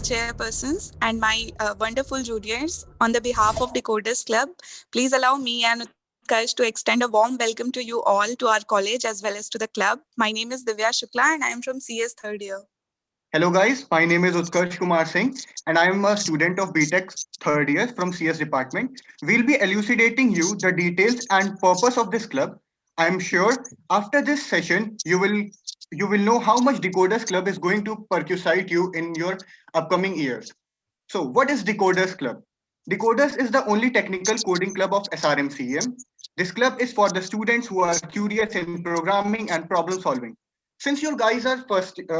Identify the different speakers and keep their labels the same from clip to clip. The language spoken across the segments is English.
Speaker 1: chairpersons and my wonderful juniors, on the behalf of Decoders Club, please allow me and Utkarsh to extend a warm welcome to you all to our college as well as to the club. My name is Divya Shukla and I am from CS third year.
Speaker 2: Hello guys, my name is Utkarsh Kumar Singh and I am a student of BTech third year from CS department. We'll be elucidating you the details and purpose of this club. I am sure after this session you will know how much Decoders Club is going to percusite you in your upcoming years. So what is Decoders Club? Decoders is the only technical coding club of SRMCM. This club is for the students who are curious in programming and problem solving. Since you guys are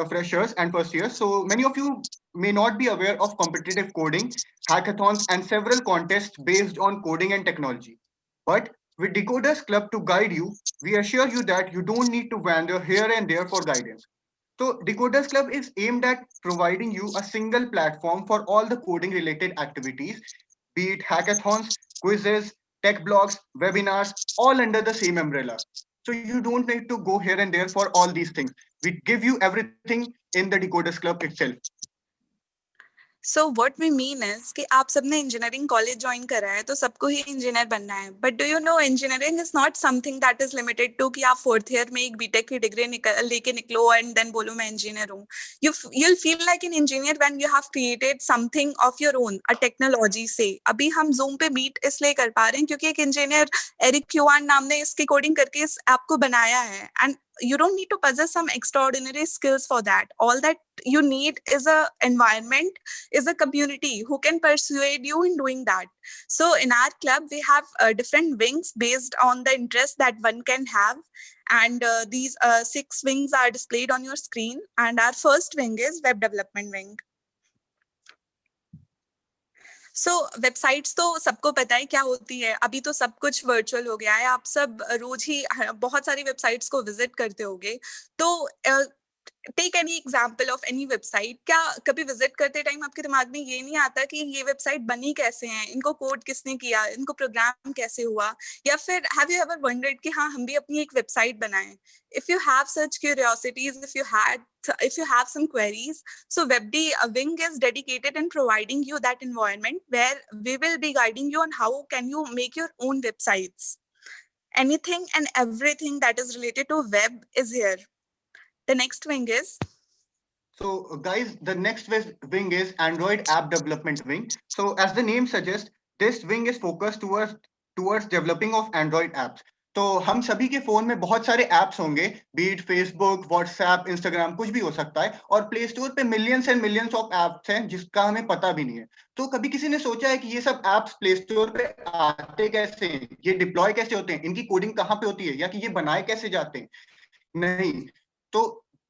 Speaker 2: freshers and first years, so many of you may not be aware of competitive coding, hackathons, and several contests based on coding and technology. But with Decoders Club to guide you, we assure you that you don't need to wander here and there for guidance. So Decoders Club is aimed at providing you a single platform for all the coding related activities, be it hackathons, quizzes, tech blogs, webinars, all under the same umbrella. So you don't need to go here and there for all these things. We give you everything in the Decoders Club itself.
Speaker 1: So what we mean is कि आप सबने engineering college join करा है तो सबको ही engineer बनना है, but do you know engineering is not something that is limited to कि आप फोर्थ ईयर में एक बीटेक की डिग्री लेके निकलो एंड देन बोलो मैं इंजीनियर हूँ. you'll feel like an engineer when you have created something of your own, a technology से. अभी हम जूम पे मीट इसलिए कर पा रहे हैं क्योंकि एक इंजीनियर एरिक क्यूआन नाम ने इसकी कोडिंग करके इस ऐप को बनाया है, and you don't need to possess some extraordinary skills for that. All that you need is a environment, is a community who can persuade you in doing that. So in our club we have different wings based on the interest that one can have, and these 6 wings are displayed on your screen, and our first wing is web development wing. So websites तो सबको पता है क्या होती है. अभी तो सब कुछ वर्चुअल हो गया है, आप सब रोज ही बहुत सारी वेबसाइट्स को विजिट करते होगे. तो take any example of any website. क्या कभी विजिट करते टाइम आपके दिमाग में ये नहीं आता कि ये वेबसाइट बनी कैसे हैं, इनको कोड किसने किया, इनको प्रोग्राम कैसे हुआ, या फिर हैव यू एवर वंडर्ड कि हाँ हम भी अपनी एक वेबसाइट बनाएं? If you have such curiosities, if you have some queries, so WebD wing is dedicated in providing you that environment where we will be guiding you on how can you make your own websites. Anything and everything that is related to web is here. The next wing is.
Speaker 2: So guys, the next wing is Android app development wing. So as the name suggests, this wing is focused towards developing of Android apps. तो हम सभी के phone में बहुत सारे apps होंगे, beat Facebook, WhatsApp, Instagram, कुछ भी हो सकता है, और प्ले स्टोर पे millions and millions of apps हैं जिसका हमें पता भी नहीं है. तो कभी किसी ने सोचा है कि ये सब एप्स प्ले स्टोर पे आते कैसे हैं, ये डिप्लॉय कैसे होते हैं, इनकी कोडिंग कहाँ पे होती है, या कि ये बनाए कैसे जाते हैं? नहीं. तो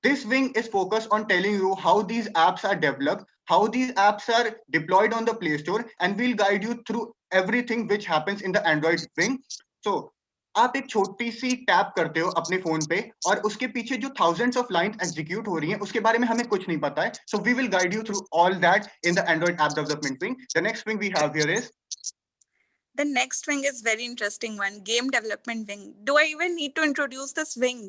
Speaker 2: this wing is focused on telling you how these apps are developed, how these apps are deployed on the Play Store, and we'll guide you through everything which happens in the Android wing. So आप एक छोटी सी tap करते हो अपने phone पे और उसके पीछे जो thousands of lines execute हो रही हैं उसके बारे में हमें कुछ नहीं पता है. So we will guide you through all that in the Android app development wing. The next wing we have here is.
Speaker 1: The next wing is very interesting one, game development wing. Do I even need to introduce this wing?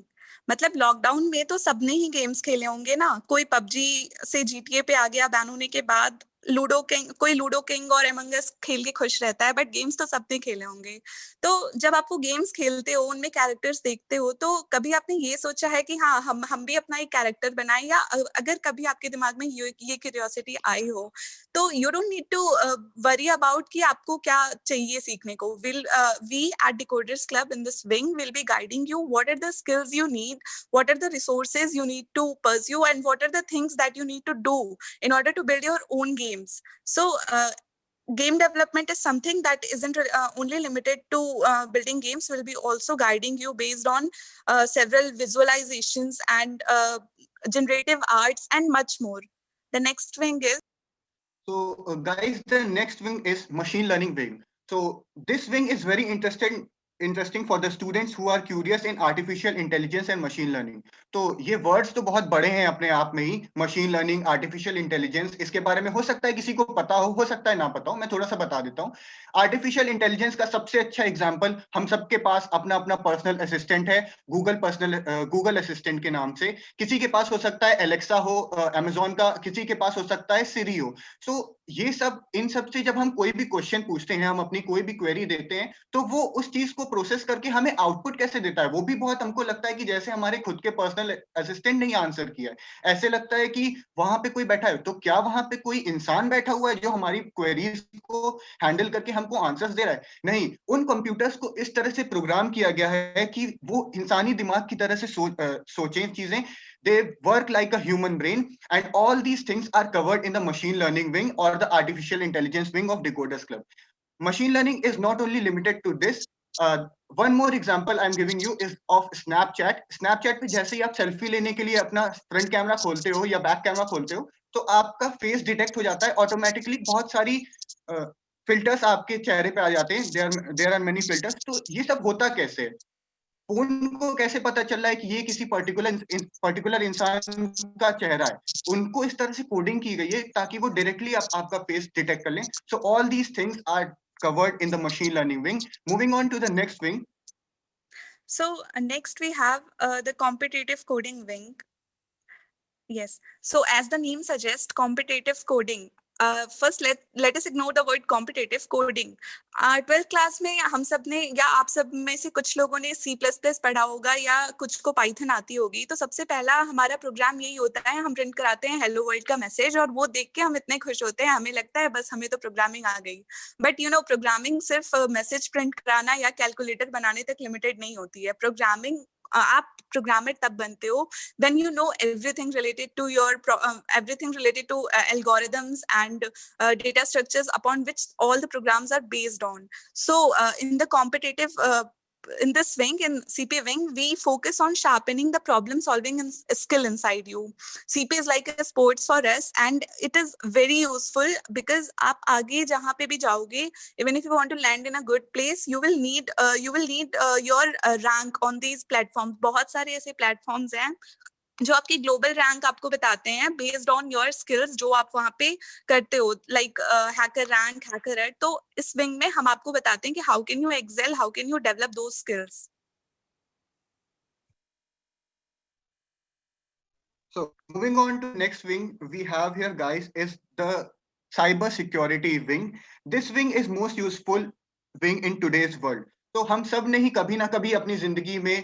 Speaker 1: मतलब lockdown में तो सबने ही games खेले होंगे ना. कोई PUBG से GTA पे आ गया बैन होने के बाद, कोई लूडो किंग और एमंग अस खेल के खुश रहता है, बट गेम्स तो सबने खेले होंगे. तो जब आप वो गेम्स खेलते हो, उनमें कैरेक्टर्स देखते हो, तो कभी आपने ये सोचा है कि हाँ हम भी अपना एक कैरेक्टर बनाएं, या अगर कभी आपके दिमाग में ये क्यूरियोसिटी आई हो तो you don't need to worry about कि आपको क्या चाहिए सीखने को. We at Decoders Club in this wing will be guiding you what are the skills you need, what are the resources you need to pursue, and what are the things that you need to do in order to build your own games. So game development is something that isn't only limited to building games. Will be also guiding you based on several visualizations and generative arts and much more. The next wing is.
Speaker 2: So guys, the next wing is machine learning wing. So this wing is very interesting interesting for the students who are curious in artificial intelligence and machine learning. तो ये words तो बहुत बड़े हैं अपने आप में ही, machine learning, artificial intelligence, इसके बारे में हो सकता है किसी को पता हो सकता है ना पता हो, मैं थोड़ा सा बता देता हूँ. आर्टिफिशियल इंटेलिजेंस का सबसे अच्छा एग्जांपल, हम सबके पास अपना अपना पर्सनल असिस्टेंट है, गूगल असिस्टेंट के नाम से. किसी के पास हो सकता है एलेक्सा हो, अमेजोन का, किसी के पास हो सकता है सिरी हो. सो ये सब, इन सब से जब हम कोई भी क्वेश्चन पूछते हैं, हम अपनी कोई भी क्वेरी देते हैं, तो वो उस चीज को प्रोसेस करके हमें आउटपुट कैसे देता है, वो भी बहुत हमको लगता है कि जैसे हमारे खुद के पर्सनल असिस्टेंट ने ही आंसर किया है. ऐसे लगता है कि वहां पे कोई बैठा है. तो क्या वहां पे कोई इंसान बैठा हुआ है जो हमारी क्वेरीज को हैंडल करके हमको आंसर्स दे रहा है? नहीं, उन कंप्यूटर्स को इस तरह से प्रोग्राम किया गया है कि वो इंसानी दिमाग की तरह से सोचें चीजें. They work like a human brain, and all these things are covered in the machine learning wing or the artificial intelligence wing of Decoders Club. Machine learning is not only limited to this. One more example I'm giving you is of Snapchat. Snapchat पे जैसे ही आप selfie लेने के लिए अपना front camera खोलते हो या बैक कैमरा खोलते हो, तो आपका फेस डिटेक्ट हो जाता है ऑटोमेटिकली. बहुत सारी फिल्टर्स आपके चेहरे पे आ जाते हैं. There are many filters. तो ये सब होता कैसे है? फोन को कैसे पता चल रहा है कि ये किसी पर्टिकुलर इंसान का चेहरा है? उनको इस तरह से कोडिंग की गई है ताकि वो डायरेक्टली आपका फेस डिटेक्ट कर लें. So all these things are covered in the machine learning wing. Moving on to the next wing.
Speaker 1: So next we have the competitive coding wing. Yes. So as the name suggests, competitive coding. First, let us ignore the word competitive coding. 12th class में हम सब ने या आप सब में से कुछ लोगों ने C++ पढ़ा होगा या कुछ को पाइथन आती होगी. तो सबसे पहला हमारा प्रोग्राम यही होता है, हम प्रिंट कराते हैं हेलो वर्ल्ड का मैसेज और वो देख के हम इतने खुश होते हैं, हमें लगता है बस हमें तो प्रोग्रामिंग आ गई. बट यू नो, प्रोग्रामिंग सिर्फ मैसेज प्रिंट कराना या कैलकुलेटर बनाने तक लिमिटेड नहीं होती है. प्रोग्रामिंग, आप प्रोग्रामर तब बनते हो when you know everything related to everything related to algorithms and data structures upon which all the programs are based on. So in the competitive in this wing, in CP wing, we focus on sharpening the problem solving skill inside you. CP is like a sports for us, and it is very useful because आप आगे जहाँ पे भी जाओगे, even if you want to land in a good place, you will need your rank on these platforms. बहुत सारे ऐसे platforms हैं जो आपकी ग्लोबल रैंक आपको बताते हैं बेस्ड ऑन योर स्किल्स जो आप वहां पे करते हो, लाइक हैकर रैंक, हैकर एड. तो इस विंग में हम आपको बताते हैं कि how can you excel, how can you develop those skills.
Speaker 2: So moving on to next wing we have here, guys, is the cyber security wing. This wing is most useful wing in today's world. तो हम सब ने ही कभी ना कभी अपनी जिंदगी में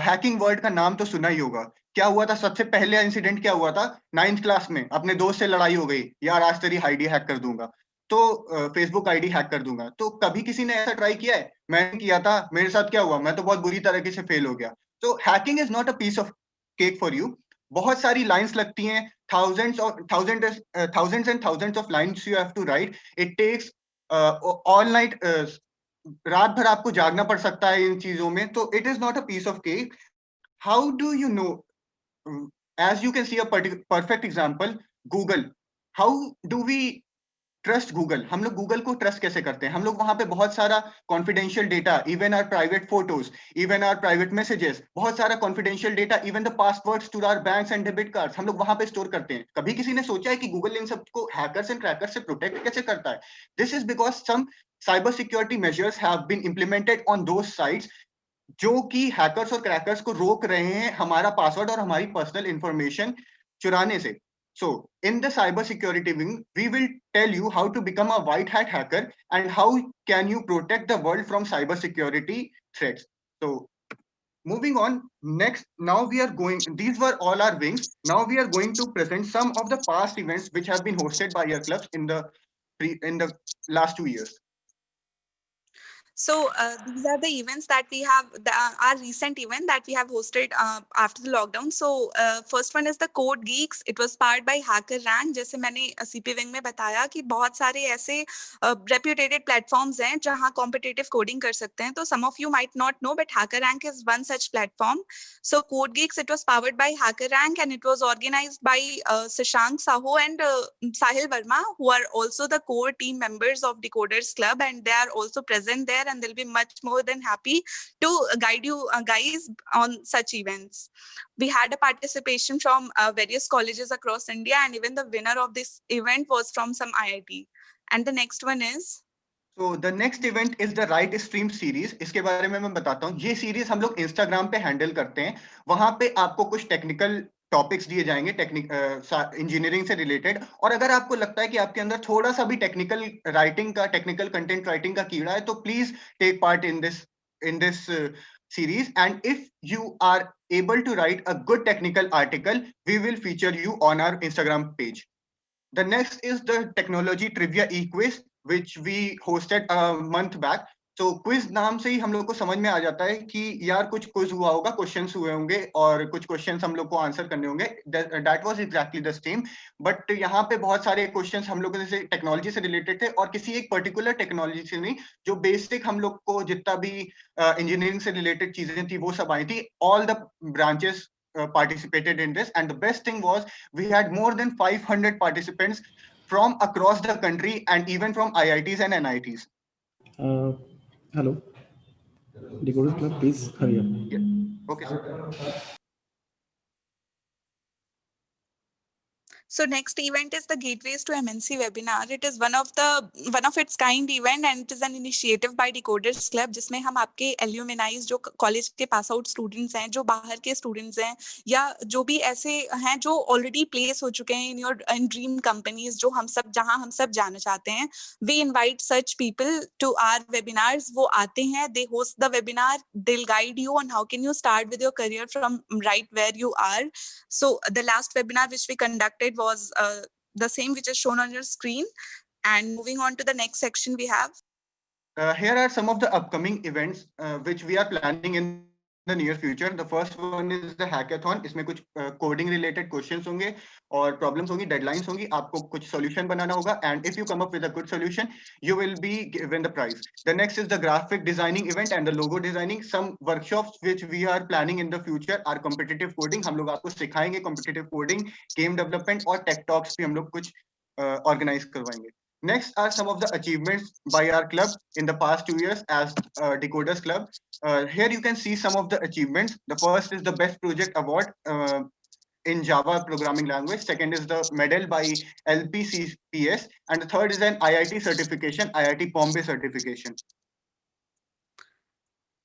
Speaker 2: हैकिंग वर्ड का नाम तो सुना ही होगा. क्या हुआ था सबसे पहले इंसिडेंट? क्या हुआ था 9th क्लास में? अपने दोस्त से लड़ाई हो गई, यार आज तेरी आईडी हैक कर दूंगा, तो फेसबुक आईडी हैक कर दूंगा. तो कभी किसी ने ऐसा ट्राई किया है? मैंने किया था. मेरे साथ क्या हुआ? मैं तो बहुत बुरी तरीके से फेल हो गया. तो hacking is not a piece of cake for you. बहुत सारी लाइंस लगती हैं, thousands and thousands of lines you have to write. It takes all night, रात भर आपको जागना पड़ सकता है इन चीजों में. तो it is not a piece of cake. How do you know? As you can see a perfect example, Google. How do we trust Google? हम लोग गूगल को ट्रस्ट कैसे करते हैं? हम लोग वहां पे बहुत सारा confidential data, even our private photos, even our private messages, बहुत सारा confidential data, even the passwords to our banks and debit cards हम लोग वहां पे स्टोर करते हैं. कभी किसी ने सोचा है कि गूगल इन सबको हैकर्स एंड क्रैकर्स से प्रोटेक्ट कैसे करता है? This is because some cyber security measures have been implemented on those sites जो कि हैकर्स और क्रैकर्स को रोक रहे हैं हमारा पासवर्ड और हमारी पर्सनल इंफॉर्मेशन चुराने से. So in the cyber security wing, we will tell you how to become a white hat hacker and how can you protect the world from cyber security threats. So moving on, next, now we are going, these were all our wings. Now we are going to present some of the past events which have been hosted by your clubs in the last 2 years.
Speaker 1: So these are the events that we have, our recent event that we have hosted after the lockdown. So first one is the Code Geeks. It was powered by HackerRank. जैसे मैंने CP Wing में बताया कि बहुत सारे ऐसे reputed platforms हैं जहाँ competitive coding कर सकते हैं. तो some of you might not know, but HackerRank is one such platform. So Code Geeks, it was powered by HackerRank and it was organized by Sashank Saho and Sahil Verma, who are also the core team members of Decoders Club, and they are also present there and they'll be much more than happy to guide you guys on such events. We had a participation from various colleges across India, and even the winner of this event was from some IIT. And the next one is
Speaker 2: So the next event is the Right Stream series. इसके बारे में मैं बताता हूँ. ये series हम लोग Instagram पे हैंडल करते हैं. वहां पे आपको कुछ टेक्निकल टॉपिक्स दिए जाएंगे इंजीनियरिंग से रिलेटेड, और अगर आपको लगता है कि आपके अंदर थोड़ा सा भी टेक्निकल राइटिंग का, टेक्निकल कंटेंट राइटिंग का कीड़ा है, तो please take part in this series. And if you are able to write a good technical article, we will feature you on our Instagram page. The next is the technology trivia e-quiz, which we hosted a month back. तो quiz नाम से ही हम लोग को समझ में आ जाता है कि यार कुछ क्विज हुआ होगा, क्वेश्चंस हुए होंगे और कुछ क्वेश्चंस हम लोग को आंसर करने होंगे. That was exactly the same, but यहाँ पे बहुत सारे क्वेश्चंस हम लोग जैसे टेक्नोलॉजी से रिलेटेड थे, और किसी एक पर्टिकुलर टेक्नोलॉजी से नहीं, जो बेसिक हम लोग को जितना भी इंजीनियरिंग से रिलेटेड चीजें थी वो सब आई थी. All the branches participated in this, and the best thing was we had more than 500 participants from across the country and even from IITs and NITs.
Speaker 3: Hello, Decoders Club, please hurry up.
Speaker 2: Yeah. Okay, sir.
Speaker 1: So next event is the Gateways to MNC webinar. It is one of its kind event, and it is an initiative by Decoders Club, जिसमें हम आपके alumni जो college के pass out students हैं, जो बाहर के students हैं, या जो भी ऐसे हैं जो ऑलरेडी प्लेस हो चुके हैं इन ड्रीम कंपनीज, जो जहां हम सब जाना चाहते हैं, we invite such people to our webinars. वो आते हैं, they host the webinar, they'll guide you on how can you start with your career from right where you are. So the last webinar which we conducted was the same which is shown on your screen. And moving on to the next section, we have
Speaker 2: here are some of the upcoming events which we are planning in the near future. The first one is the hackathon. इसमें कुछ coding related questions होंगे और problems होंगी, deadlines होंगी, आपको कुछ solution बनाना होगा, and if you come up with a good solution, you will be given the prize. The next is the graphic designing event and the logo designing. Some workshops which we are planning in the future are competitive coding. हम लोग आपको सिखाएंगे competitive coding, game development और tech talks भी हम लोग कुछ organize करवाएंगे. Next are some of the achievements by our club in the past 2 years as Decoders Club. Here you can see some of the achievements. The first is the Best Project Award in Java programming language. Second is the medal by LPCPS. And the third is an IIT certification, IIT Bombay certification.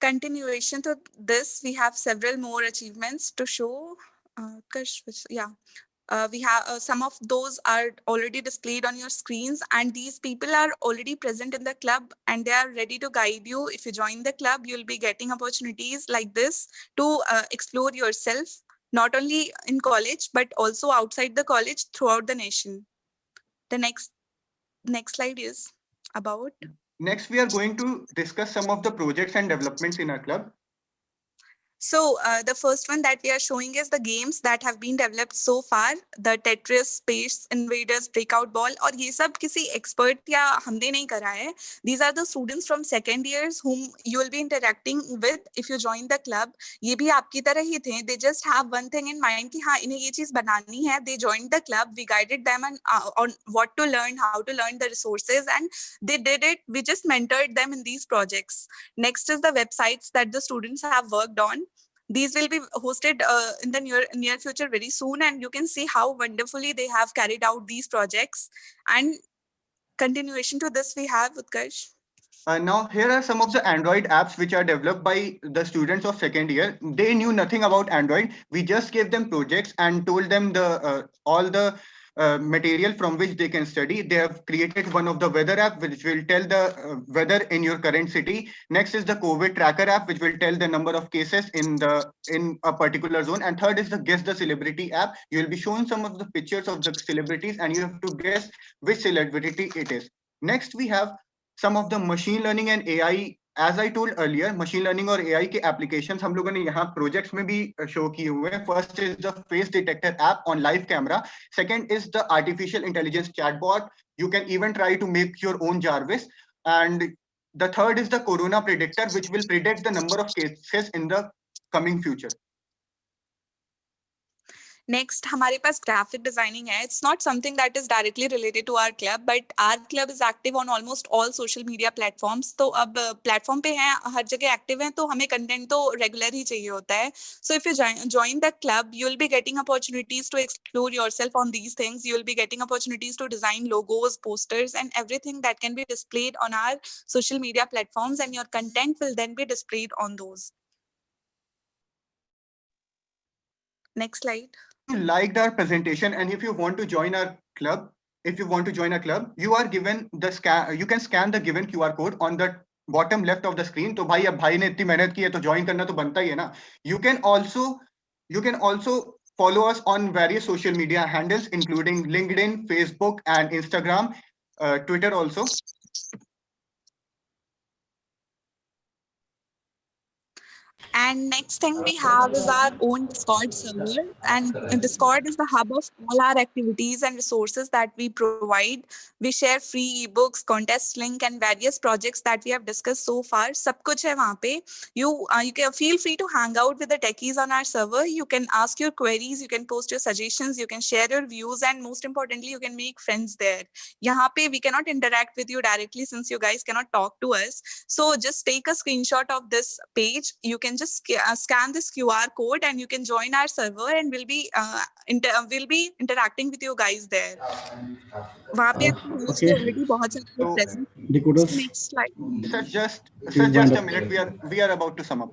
Speaker 1: Continuation to this, we have several more achievements to show. We have some of those are already displayed on your screens, and these people are already present in the club and they are ready to guide you. If you join the club, you'll be getting opportunities like this to explore yourself, not only in college, but also outside the college throughout the nation. The next slide is about.
Speaker 2: Next, we are going to discuss some of the projects and developments in our club.
Speaker 1: So the first one that we are showing is the games that have been developed so far, the Tetris, Space Invaders, Breakout Ball, और ये सब किसी expert या हमने नहीं करा है. These are the students from second years whom you will be interacting with if you join the club. ये भी आपकी तरह ही थे. They just have one thing in mind कि हाँ इन्हें ये चीज बनानी है. They joined the club. We guided them on what to learn, how to learn the resources, and they did it. We just mentored them in these projects. Next is the websites that the students have worked on. These will be hosted in the near future very soon, and you can see how wonderfully they have carried out these projects. And continuation to this, we have Utkarsh.
Speaker 2: Now, here are some of the Android apps which are developed by the students of second year. They knew nothing about Android. We just gave them projects and told them all the material from which they can study. They have created one of the weather app which will tell the weather in your current city. Next is the COVID tracker app which will tell the number of cases in a particular zone. And third is the guess the celebrity app. You will be shown some of the pictures of the celebrities and you have to guess which celebrity it is. Next we have some of the machine learning and AI. As I told earlier, machine learning और AI के applications हम लोगों ने यहाँ projects में भी show किए हुए हैं. First is the face detector app on live camera. Second is the artificial intelligence chatbot. You can even try to make your own Jarvis. And the third is the corona predictor, which will predict the number of cases in the coming future.
Speaker 1: Next हमारे पास graphic designing है. It's not something that is directly related to our club, but our club is active on almost all social media platforms. तो अब platform पे हैं, हर जगह active हैं, तो हमें कंटेंट तो रेगुलर ही चाहिए होता है. So if you join the club, you'll be getting opportunities to explore yourself on these things. You'll be getting opportunities to design logos, posters, and everything that can be displayed on our social media platforms, and your content will then be displayed on those. Next slide.
Speaker 2: You liked our presentation, and if you want to join our club, you are given the scan. You can scan the given QR code on the bottom left of the screen. तो भाई अब भाई ने इतनी मेहनत की है तो join करना तो बनता ही है ना. You can also follow us on various social media handles, including LinkedIn, Facebook, and Instagram, Twitter also.
Speaker 1: And next thing we have is our own Discord server. And Discord is the hub of all our activities and resources that we provide. We share free ebooks, contest link, and various projects that we have discussed so far. सब कुछ है वहाँ पे. You can feel free to hang out with the techies on our server. You can ask your queries, you can post your suggestions, you can share your views, and most importantly, you can make friends there. यहाँ पे we cannot interact with you directly since you guys cannot talk to us. So just take a screenshot of this page. You can just scan this QR code and you can join our server, and we'll be interacting with you guys there. वहाँ पे
Speaker 3: Okay.
Speaker 1: already बहुत सारे लोग present.
Speaker 3: Decoders,
Speaker 1: Next slide.
Speaker 2: Sir, just
Speaker 3: Please wind
Speaker 2: a
Speaker 3: up.
Speaker 2: minute. We are about to sum up.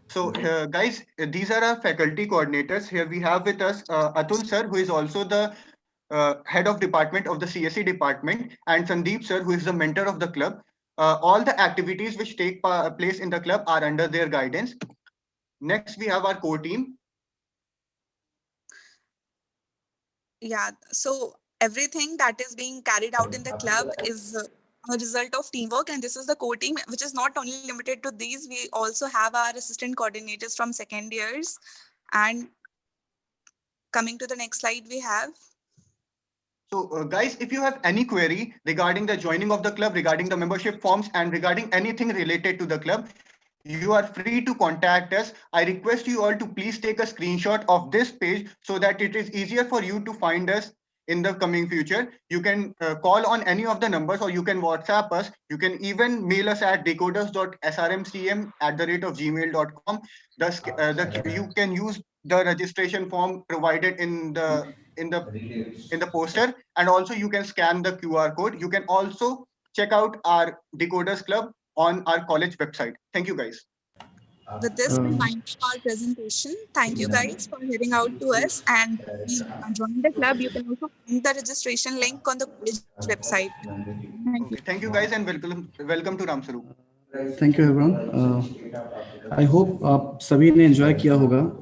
Speaker 2: So, guys, these are our faculty coordinators. Here we have with us Atul sir, who is also the head of department of the CSE department, and Sandeep sir, who is the mentor of the club. All the activities which take place in the club are under their guidance. Next, we have our core team.
Speaker 1: Yeah, so everything that is being carried out in the club is a result of teamwork, and this is the core team, which is not only limited to these. We also have our assistant coordinators from second years. And coming to the next slide, we have.
Speaker 2: So, guys, if you have any query regarding the joining of the club, regarding the membership forms, and regarding anything related to the club, you are free to contact us. I request you all to please take a screenshot of this page so that it is easier for you to find us in the coming future. You can call on any of the numbers, or you can WhatsApp us. You can even mail us at decoders.srmcm@gmail.com. You can use the registration form provided in the poster, and also you can scan the QR code. You can also check out our Decoders Club on our college website. Thank you, guys.
Speaker 1: With this, we wind up our presentation. Thank you guys for hearing out to us, and join the club. You can also find the registration link on the college website. Thank you.
Speaker 2: Thank you, guys, and welcome to Ramsarup.
Speaker 3: Thank you everyone. I hope आप सभी ने enjoy किया होगा.